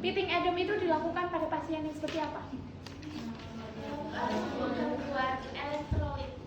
Pitting edem itu dilakukan pada pasien yang seperti apa?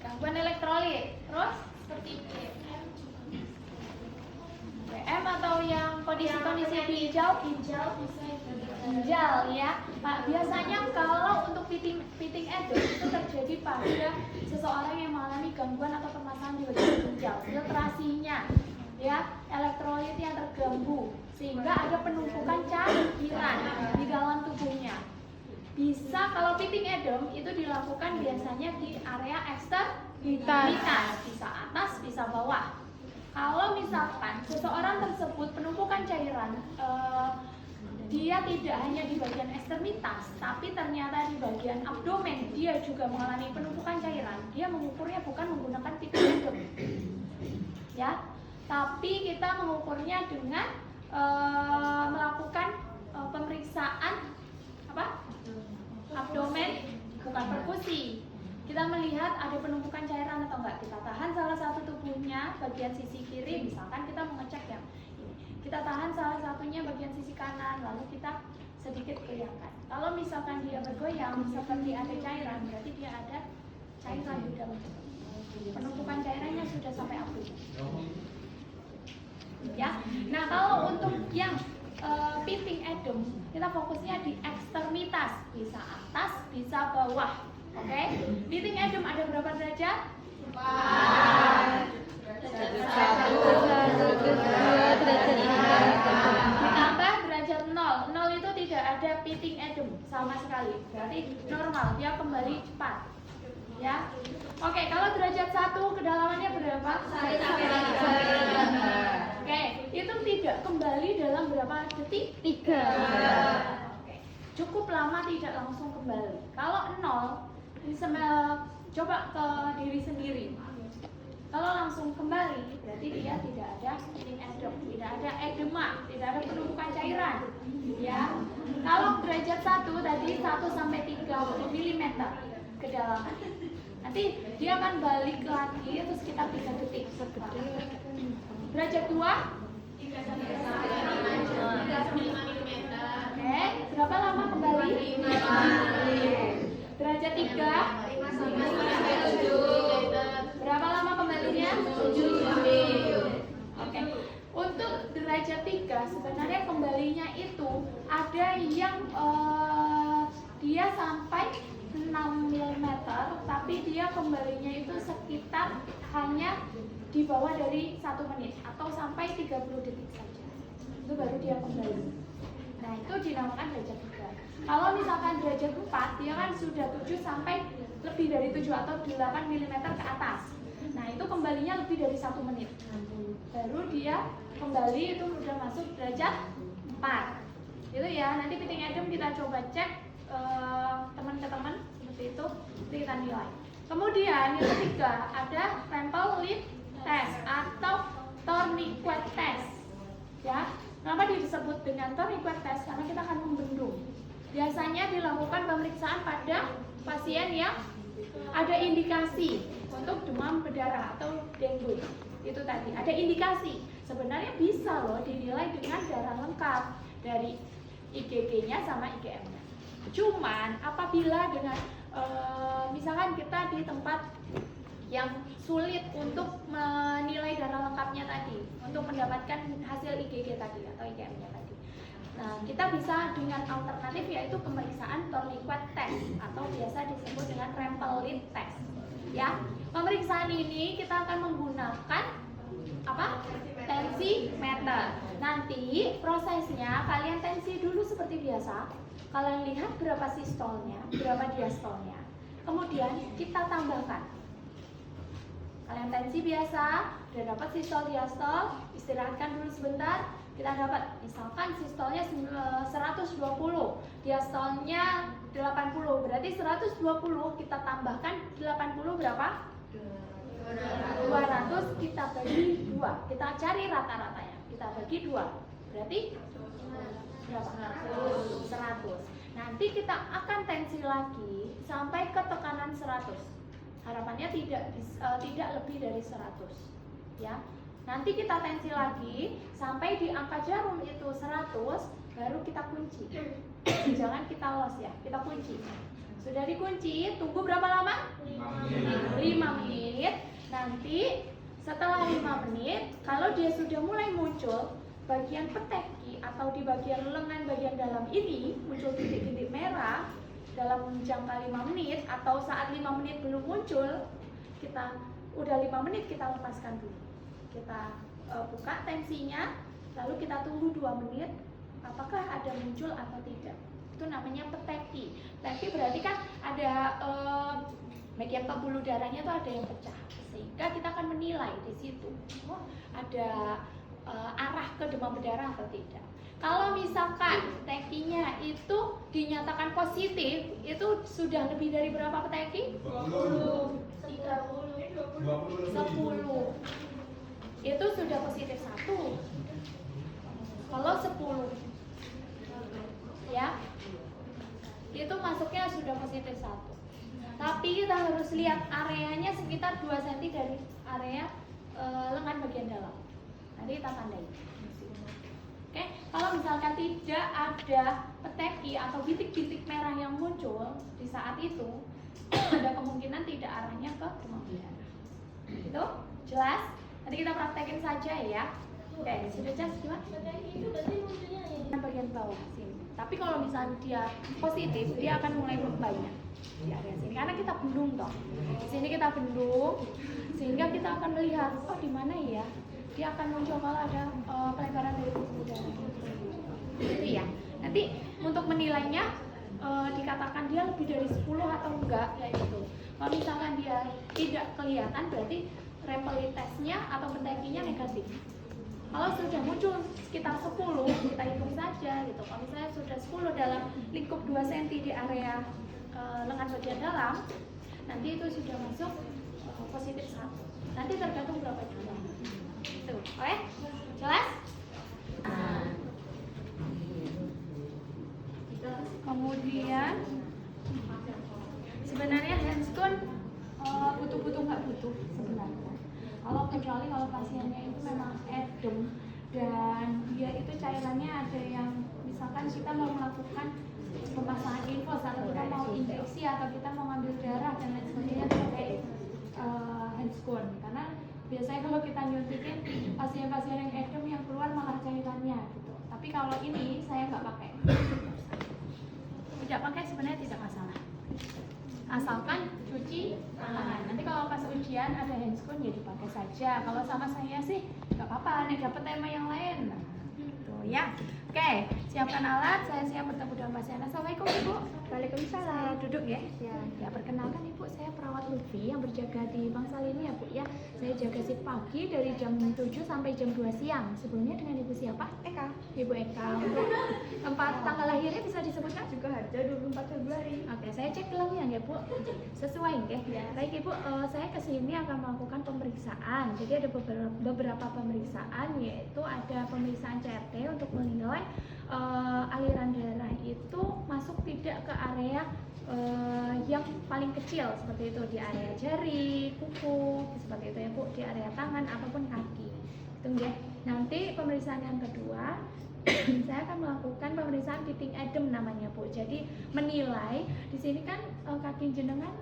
Gangguan elektrolit. Terus seperti BM atau yang kondisi-kondisi ginjal ya. Pak, biasanya kalau untuk pitting edem itu terjadi pada seseorang yang mengalami gangguan atau permasalahan di bagian ginjal, filtrasinya ya, elektrolit yang terganggu sehingga ada penumpukan cairan di dalam tubuhnya. Bisa kalau pitting edem itu dilakukan biasanya di area ekstremitas, bisa atas, bisa bawah. Kalau misalkan seseorang tersebut penumpukan cairan, dia tidak hanya di bagian ekstremitas, tapi ternyata di bagian abdomen dia juga mengalami penumpukan cairan. Dia mengukurnya bukan menggunakan pitting edem, ya, tapi kita mengukurnya dengan melakukan pemeriksaan abdomen, bukan perkusi. Kita melihat ada penumpukan cairan atau enggak. Kita tahan salah satu tubuhnya bagian sisi kiri, misalkan kita mengecek yang ini. Kita tahan salah satunya bagian sisi kanan, lalu kita sedikit goyangkan. Kalau misalkan dia bergoyang seperti ada cairan, berarti dia ada cairan di dalam tubuh. Penumpukan cairannya sudah sampai abdomen. Ya. Nah, kalau untuk yang pitting edem, kita fokusnya di ekstremitas, bisa atas, bisa bawah. Oke, pitting edem ada berapa derajat? 4. Derajat 1, derajat 2, derajat 3. Ditambah derajat 0. 0 itu tidak ada pitting edem sama sekali. Berarti normal, dia kembali cepat. Ya. Oke, kalau derajat 1 kedalamannya berapa? 1 sampai 3. Oke, itu tidak kembali dalam berapa detik? 3. Oke. Cukup lama tidak langsung kembali. Kalau 0, coba ke diri sendiri. Kalau langsung kembali, berarti dia tidak ada pitting edem, tidak ada edema, tidak ada penumpukan cairan. Ya. Kalau derajat 1 tadi 1 sampai 30 mm kedalaman. Nanti dia akan balik lagi itu sekitar 3 detik. Derajat 2 3 sampai 5 mm. Oke, berapa lama kembali? 5 menit. Derajat 3 5 sampai 7. Berapa lama kembalinya? 7 menit. Oke. Untuk derajat 3 sebenarnya kembalinya itu ada yang dia sampai 6 mm, tapi dia kembalinya itu sekitar hanya di bawah dari 1 menit atau sampai 30 detik saja. Itu baru dia kembali. Nah, itu dinamakan derajat 3. Kalau misalkan derajat 4, dia kan sudah 7 sampai lebih dari 7 atau 8 mm ke atas. Nah, itu kembalinya lebih dari 1 menit. Baru dia kembali itu sudah masuk derajat 4. Itu ya, nanti pitting edem kita coba cek teman ke teman seperti itu, nanti kita nilai. Kemudian yang ketiga ada Rempel Lip Test atau Tourniquet Test. Ya, kenapa disebut dengan Tourniquet Test? Karena kita akan membendung. Biasanya dilakukan pemeriksaan pada pasien yang ada indikasi untuk demam berdarah atau dengue. Itu tadi, ada indikasi. Sebenarnya bisa loh dinilai dengan darah lengkap dari IgG-nya sama IgM-nya. Cuman apabila dengan misalkan kita di tempat yang sulit untuk menilai darah lengkapnya tadi, untuk mendapatkan hasil IgG tadi atau IgM-nya tadi. Nah, kita bisa dengan alternatif yaitu pemeriksaan Tourniquet Test atau biasa disebut dengan Rempel Lip Test. Ya, pemeriksaan ini kita akan menggunakan tensimeter. Nanti prosesnya kalian tensi dulu seperti biasa. Kalian lihat berapa sistolnya, berapa diastolnya. Kemudian kita tambahkan. Kalian tensi biasa, udah dapat sistol diastol, istirahatkan dulu sebentar. Kita dapat misalkan sistolnya 120, diastolnya 80. Berarti 120 kita tambahkan 80 berapa? 200 kita bagi 2. Kita cari rata-ratanya. Kita bagi 2. Berarti berapa? 100. Nanti kita akan tensi lagi sampai ke tekanan 100. Harapannya tidak lebih dari 100. Ya. Nanti kita tensi lagi sampai di angka jarum itu 100, baru kita kunci. Jangan kita los ya, kita kunci. Sudah dikunci, tunggu berapa lama? 5 menit. Nanti setelah 5 menit, kalau dia sudah mulai muncul bagian peteki atau di bagian lengan bagian dalam ini muncul titik-titik merah dalam jangka 5 menit atau saat 5 menit belum muncul, kita udah 5 menit kita lepaskan dulu. Kita buka tensinya, lalu kita tunggu 2 menit apakah ada muncul atau tidak. Itu namanya peteki. Peteki berarti kan ada bagian pembuluh darahnya itu ada yang pecah, sehingga kita akan menilai di situ ada arah ke demam berdarah atau tidak. Kalau misalkan petekinya itu dinyatakan positif, itu sudah lebih dari berapa peteki? 20, 30, 10. Itu sudah positif 1. Kalau 10 ya, itu masuknya sudah positif 1. Tapi kita harus lihat areanya sekitar 2 cm dari area lengan bagian dalam. Nanti kita tandai. Oke, kalau misalkan tidak ada peteki atau bintik-bintik merah yang muncul di saat itu, ada kemungkinan tidak arahnya ke demam berdarah. Itu jelas? Nanti kita praktekin saja ya. Oke, sudah jelas gimana? Itu berarti munculnya Di bagian bawah sini. Tapi kalau misalnya dia positif, dia akan mulai banyak di area sini. Karena kita bendung toh. Di sini kita bendung, sehingga kita akan melihat oh di mana ya. Dia akan muncul kalau ada pelebaran dari pembuluh darah. Itu ya. Nanti untuk menilainya dikatakan dia lebih dari 10 atau enggak kayak gitu. Kalau misalkan dia tidak kelihatan berarti repelitesnya atau petekinya negatif. Kalau sudah muncul sekitar 10, kita hitung saja gitu. Kalau misalnya sudah 10 dalam lingkup 2 cm di area lengan bagian dalam, nanti itu sudah masuk positif 1. Nanti tergantung berapa jumlah. Itu, oke? Jelas? Kemudian sebenarnya handscone butuh nggak butuh sebenarnya. Kecuali kalau pasiennya itu memang edem dan dia itu cairannya ada yang misalkan kita mau melakukan pemasangan infus atau kita mau injeksi atau kita mau ngambil darah dan lain sebagainya itu pakai handscone. Karena biasanya kalau kita nyuntikin pasien-pasien yang edem yang keluar malah cairannya gitu. Tapi kalau ini saya nggak pakai. Tidak pakai sebenarnya tidak masalah. Asalkan cuci tangan. Nanti kalau pas ujian ada handscone ya dipakai saja. Kalau sama saya sih nggak apa-apa. Nih dapat tema yang lain. Nah, gitu ya. Oke, siapkan alat. Saya siap bertemu dengan pasien. Assalamualaikum Ibu. Waalaikumsalam. Saya duduk ya. Ya. Perkenalkan Ibu, saya perawat Lutfi yang berjaga di Bangsal ini ya Bu ya. Saya jaga shift pagi dari jam 7 sampai jam 2 siang. Sebelumnya dengan Ibu siapa? Eka. Ibu Eka. Untuk tempat tanggal lahirnya bisa disebutkan? Juga Harja 24 Februari. Oke, saya cek gelangnya ya Bu. Sesuai ya. Baik Ibu, saya kesini akan melakukan pemeriksaan. Jadi ada beberapa pemeriksaan, yaitu ada pemeriksaan CRT untuk menilai aliran darah itu masuk tidak ke area yang paling kecil seperti itu di area jari, kuku, seperti itu ya Bu, di area tangan ataupun kaki. Itu ya. Nanti pemeriksaan yang kedua saya akan melakukan pemeriksaan titik edem namanya Bu. Jadi menilai di sini kan kaki jenengan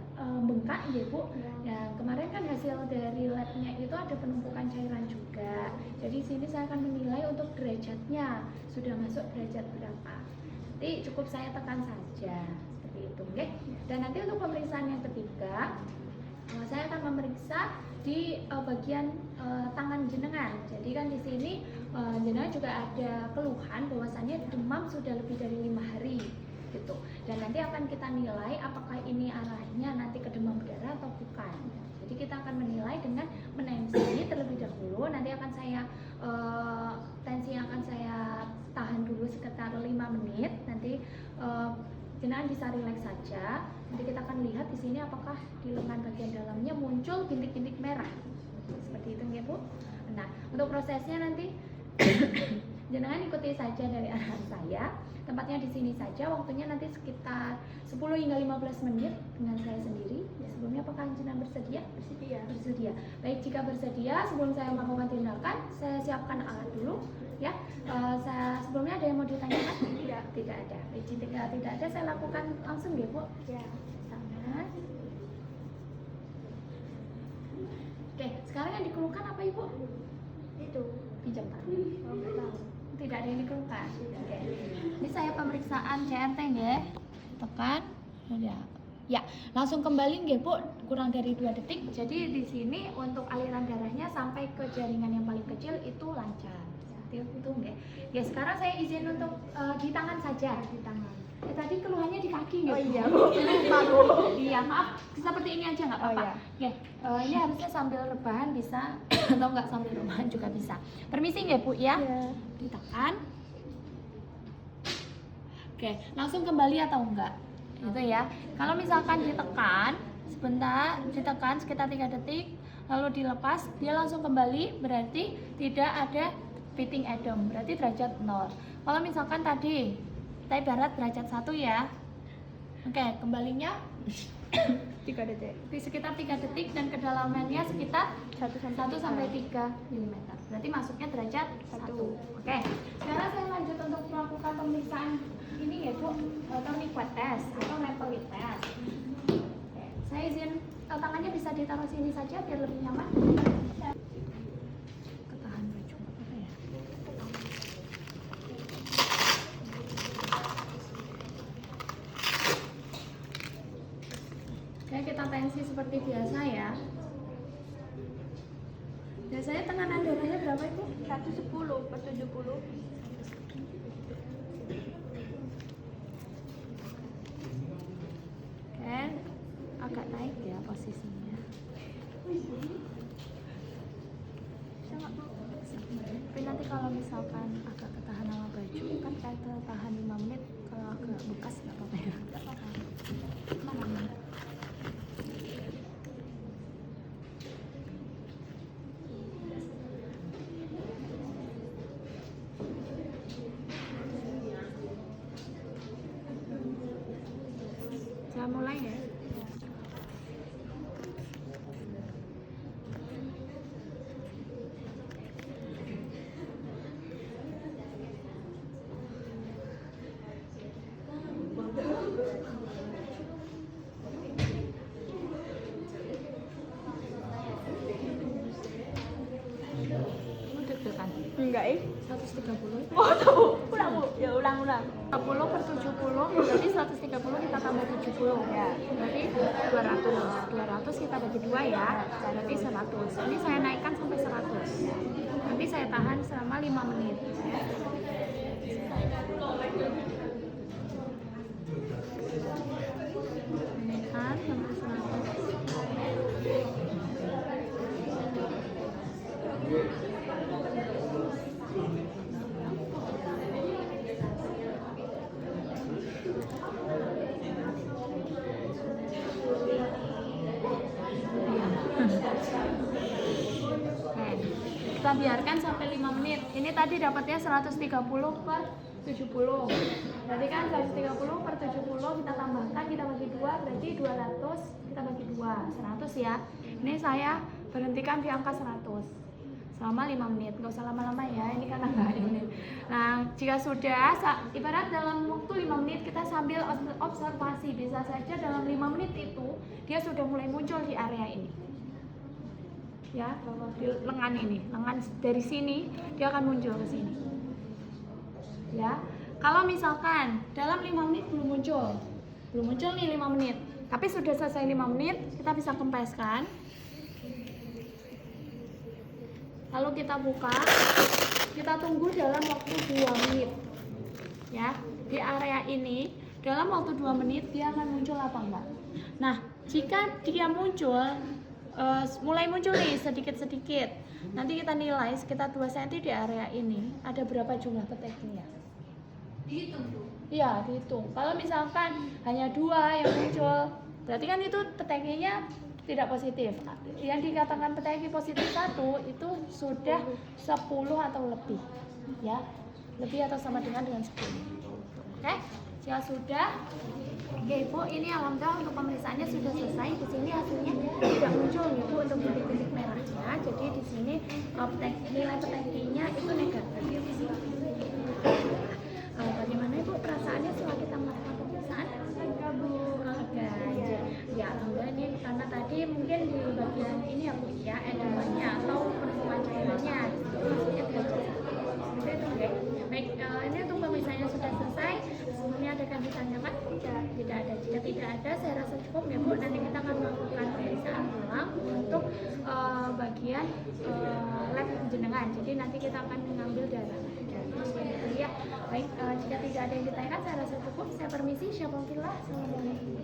bengkak ya Bu. Ya, kemarin kan hasil dari labnya itu ada penumpukan cairan juga. Jadi di sini saya akan menilai untuk derajatnya sudah masuk derajat berapa. Nanti cukup saya tekan saja seperti itu, oke? Dan nanti untuk pemeriksaan yang ketiga saya akan memeriksa di bagian tangan jenengan. Jadi kan di sini jenengan juga ada keluhan bahwasannya demam sudah lebih dari 5 hari gitu. Dan nanti akan kita nilai apakah ini arahnya nanti ke demam berdarah atau bukan. Jadi kita akan menilai dengan menensi terlebih dahulu. Nanti akan saya tensi akan saya tahan dulu sekitar 5 menit. Nanti jenengan bisa rileks saja. Nanti kita akan lihat di sini apakah di lengan bagian dalamnya muncul bintik-bintik merah. Seperti itu ya Bu. Nah, untuk prosesnya nanti jenengan ikuti saja dari arahan saya. Tempatnya di sini saja. Waktunya nanti sekitar 10 hingga 15 menit dengan saya sendiri. Ya, sebelumnya apakah jenengan bersedia? Bersedia. Bersedia. Baik, jika bersedia sebelum saya melakukan tindakan, saya siapkan alat dulu. ya. Sebelumnya ada yang mau ditanyakan? Tidak. Tidak ada. Tidak ada, saya lakukan langsung ya Bu. Ya. Sama. Oke, sekarang yang dikeluhkan apa Ibu? Itu. Pinjam Pak. Oh, nggak tahu. Tidak ada yang dikeluhkan. Oke. Ini saya pemeriksaan CRT nggih. Tekan. Ya, langsung kembali nggih Bu, kurang dari 2 detik. Jadi di sini untuk aliran darahnya sampai ke jaringan yang paling kecil itu lancar. Itu nggih. Ya, sekarang saya izin untuk di tangan saja. Di tangan. Tadi keluhannya di kaki nggih? Oh Bu? iya, Bu. Lupa, Bu. Iya, maaf. Seperti ini aja nggak apa-apa. Oh, iya. Ini harusnya sambil rebahan bisa atau nggak sambil rebahan juga bisa. Permisi nggih Bu ya? Iya. Ditekan. Oke, langsung kembali atau enggak? Itu ya. Kalau misalkan ditekan sebentar, ditekan sekitar 3 detik, lalu dilepas, dia langsung kembali, berarti tidak ada beating rhythm, berarti derajat 0. Kalau misalkan tadi kita ibarat derajat 1 ya. Oke, kembalinya 3 detik. di sekitar 3 detik dan kedalamannya sekitar 1 sampai 3 mm. Berarti masuknya derajat 1. 1. Oke. Sekarang saya lanjut untuk melakukan pemeriksaan ini ya Bu, tourniquet test atau Nepali test. Oke. Saya izin tangannya bisa ditaruh sini saja biar lebih nyaman. Ketahan baju apa ya? Oke, kita tensi seperti biasa ya. Biasanya tekanan darahnya berapa Ibu? 110/70. Oke, agak naik ya posisinya. Tapi nanti kalau misalkan agak ketahan sama baju kan kita tahan 5 menit, kalau agak bekas nggak apa-apa ya. Nggak apa-apa. Tenang. Saya mulai ya. Kamu deg-degan? Enggak, 130. Oh, tahu. Ulang, Bu. Ya, ulang. 40/70 berarti 130 kita tambah 70 ya, berarti 200 kita bagi 2 ya, berarti 100. Ini saya naikkan sampai 100, nanti saya tahan selama 5 menit ya. Naikkan sampai 100. Kita biarkan sampai 5 menit. Ini tadi dapatnya 130/70. Berarti kan 130/70 kita tambahkan, kita bagi 2 berarti 200, kita bagi 2, 100 ya. Ini saya berhentikan di angka 100 selama 5 menit. Nggak usah lama-lama ya, ini karena nggak ini. Nah, jika sudah, ibarat dalam waktu 5 menit kita sambil observasi, bisa saja dalam 5 menit itu dia sudah mulai muncul di area ini. Ya, di lengan ini, lengan dari sini dia akan muncul ke sini. Ya, kalau misalkan dalam 5 menit belum muncul nih 5 menit, tapi sudah selesai 5 menit, kita bisa kempeskan. Lalu kita buka, kita tunggu dalam waktu 2 menit. Ya, di area ini dalam waktu 2 menit dia akan muncul apa enggak? Nah, jika dia muncul mulai muncul nih sedikit-sedikit, nanti kita nilai sekitar 2 cm di area ini ada berapa jumlah peteknya. Dihitung tuh? Iya, dihitung. Kalau misalkan hanya 2 yang muncul, berarti kan itu peteknya tidak positif. Yang dikatakan peteki positif 1 itu sudah 10 atau lebih, ya, lebih atau sama dengan 10. Oke? Jika sudah, oke Bu, ini alhamdulillah untuk pemeriksaannya sudah selesai. Di sini hasilnya tidak muncul ya Bu untuk bintik-bintik merahnya. Jadi di sini nilai PTG-nya itu negatif ya Bu. Bagaimana Ibu perasaannya setelah kita melakukan pemeriksaan? Lega Bu, lega ya. Alhamdulillah ini karena tadi mungkin di bagian ini ya Bu ya, edemannya atau penumpukan cairannya hasilnya tidak oke. Baik, ini untuk pemeriksaannya sudah selesai. Sebelumnya ada yang ditanyakan? Tidak ada. Jika tidak ada, saya rasa cukup ya Bu. Nanti kita akan melakukan pemeriksaan ulang untuk bagian lab jenengan. Jadi nanti kita akan mengambil darah. Ya, baik. Jika tidak ada yang ditanyakan, saya rasa cukup. Saya permisi. Syafaqillah. Assalamualaikum.